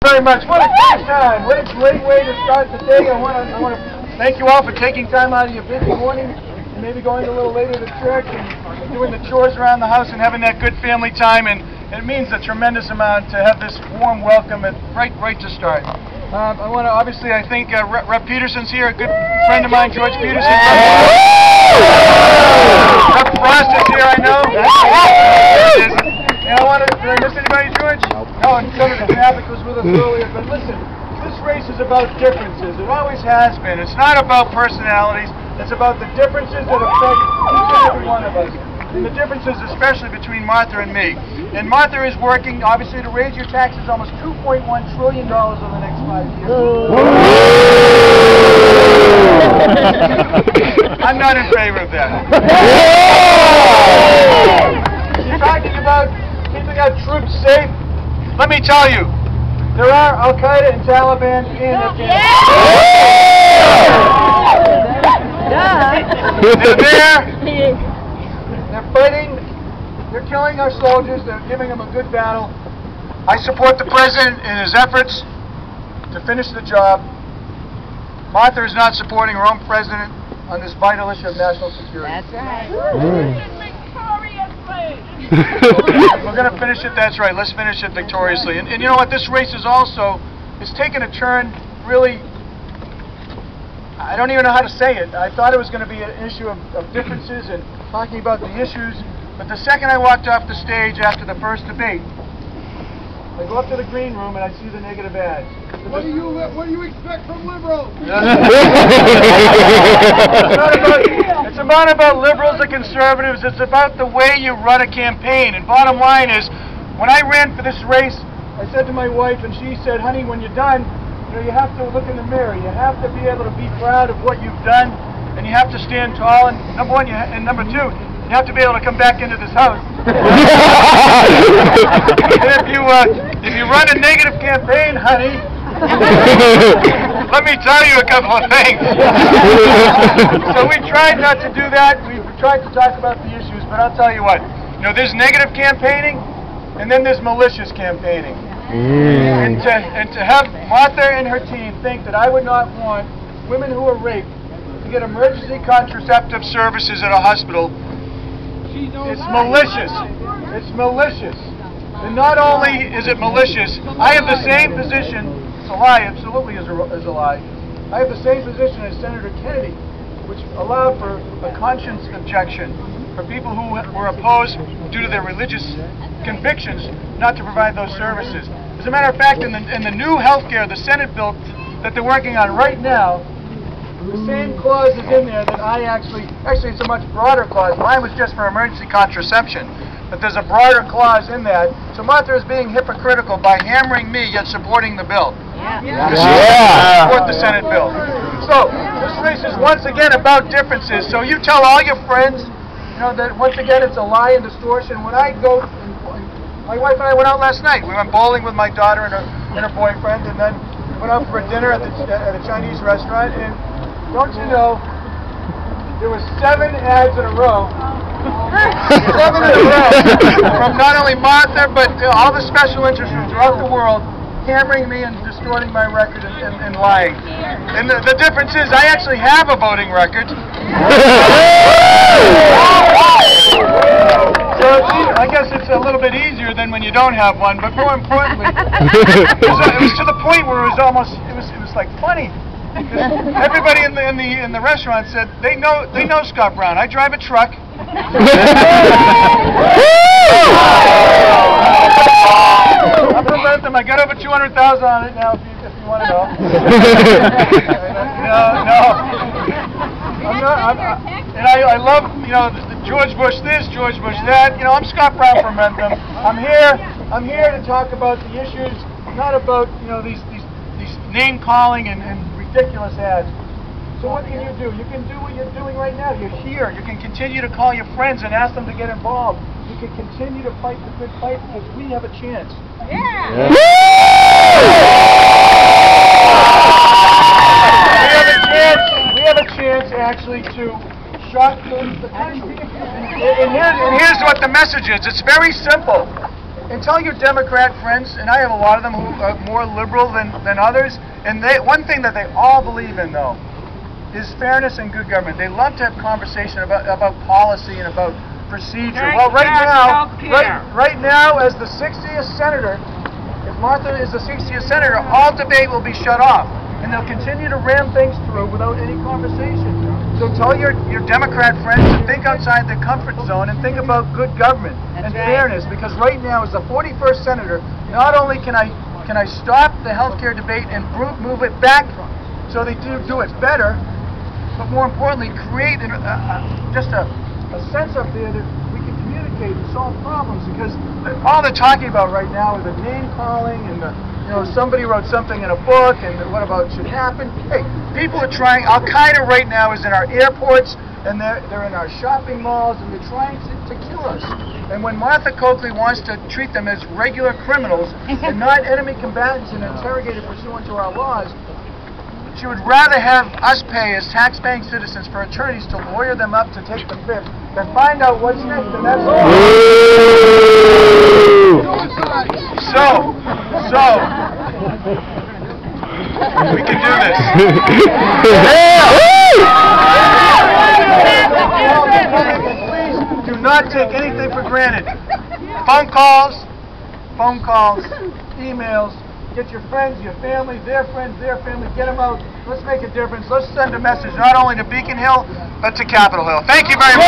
Very much. What a great time. What a great way to start the day. I want to thank you all for taking time out of your busy morning and maybe going a little later to church and doing the chores around the house and having that good family time. And it means a tremendous amount to have this warm welcome and right to start. I want to obviously, I think Rep. Peterson's here, a good friend of mine, George Peterson. Rep. Frost is here, I know. And I want to, did I miss anybody, George? No, and Senator Havoc was with us earlier, but listen, this race is about differences. It always has been. It's not about personalities. It's about the differences that affect each and every one of us. And the differences especially between Martha and me. And Martha is working, obviously, to raise your taxes almost $2.1 trillion over the next 5 years. I'm not in favor of that. You're talking about keeping our troops safe. Let me tell you, there are Al-Qaeda and Taliban in Afghanistan. They're there. They're fighting. They're killing our soldiers. They're giving them a good battle. I support the President in his efforts to finish the job. Martha is not supporting her own President on this vital issue of national security. That's right. We're going to finish it, that's right, let's finish it victoriously. And you know what, this race is also, it's taken a turn, really, I don't even know how to say it. I thought it was going to be an issue of differences and talking about the issues, but the second I walked off the stage after the first debate, I go up to the green room and I see the negative ads. What do you expect from liberals? It's not about liberals or conservatives. It's about the way you run a campaign. And bottom line is, when I ran for this race, I said to my wife, and she said, "Honey, when you're done, you have to look in the mirror. You have to be able to be proud of what you've done, and you have to stand tall. And number one, and number two, you have to be able to come back into this house." And if you run a negative campaign, honey, let me tell you a couple of things. So we tried not to do that. We tried to talk about the issues, but I'll tell you what. There's negative campaigning, and then there's malicious campaigning. And to have Martha and her team think that I would not want women who are raped to get emergency contraceptive services at a hospital, it's malicious. It's malicious. And not only is it malicious, I have the same position. It's a lie, absolutely is a lie. I have the same position as Senator Kennedy, which allowed for a conscience objection for people who were opposed due to their religious convictions not to provide those services. As a matter of fact, in the new health care, the Senate bill that they're working on right now, the same clause is in there that I actually it's a much broader clause. Mine was just for emergency contraception. But there's a broader clause in that. So Martha is being hypocritical by hammering me yet supporting the bill. Support the Senate bill. So this race is once again about differences. So you tell all your friends, that once again it's a lie and distortion. When I go, my wife and I went out last night. We went bowling with my daughter and her boyfriend, and then went out for a dinner at a Chinese restaurant. And don't you know, there were 7 ads in a row. 7 in a row from not only Martha, but all the special interests from throughout the world hammering me and distorting my record and lying. And the difference is I actually have a voting record. So I guess it's a little bit easier than when you don't have one, but more importantly, it was to the point where it was like funny. Everybody in the restaurant said they know Scott Brown. I drive a truck. I'm from Bentham. I got over 200,000 on it now. If you want to know. No. I'm not. And I love George Bush this, George Bush that. I'm Scott Brown from Bentham. I'm here to talk about the issues, not about these name calling and ridiculous ads. So what can you do? You can do what you're doing right now. You're here. You can continue to call your friends and ask them to get involved. You can continue to fight the good fight because we have a chance. Yeah. We have a chance actually to shock the country. And here's what the message is. It's very simple. And tell your Democrat friends, and I have a lot of them who are more liberal than others, and one thing that they all believe in, though, is fairness and good government. They love to have conversation about policy and about procedure. Well, right now, as the 60th senator, if Martha is the 60th senator, all debate will be shut off, and they'll continue to ram things through without any conversation. So tell your Democrat friends to think outside their comfort zone and think about good government and fairness, because right now, as the 41st senator, not only can I stop the healthcare debate and move it back so they do it better, but more importantly, create just a sense up there that we can communicate and solve problems, because all they're talking about right now is the name calling and somebody wrote something in a book and what about should happen. Hey, people are trying. Al-Qaeda right now is in our airports and they're in our shopping malls and they're trying to kill us. And when Martha Coakley wants to treat them as regular criminals and not enemy combatants and interrogated pursuant to our laws, she would rather have us pay as tax-paying citizens for attorneys to lawyer them up to take the fifth than find out what's next, and that's all. So, we can do this. Please do not take anything for granted. Phone calls, emails. Get your friends, your family, their friends, their family, get them out. Let's make a difference. Let's send a message not only to Beacon Hill, but to Capitol Hill. Thank you very much.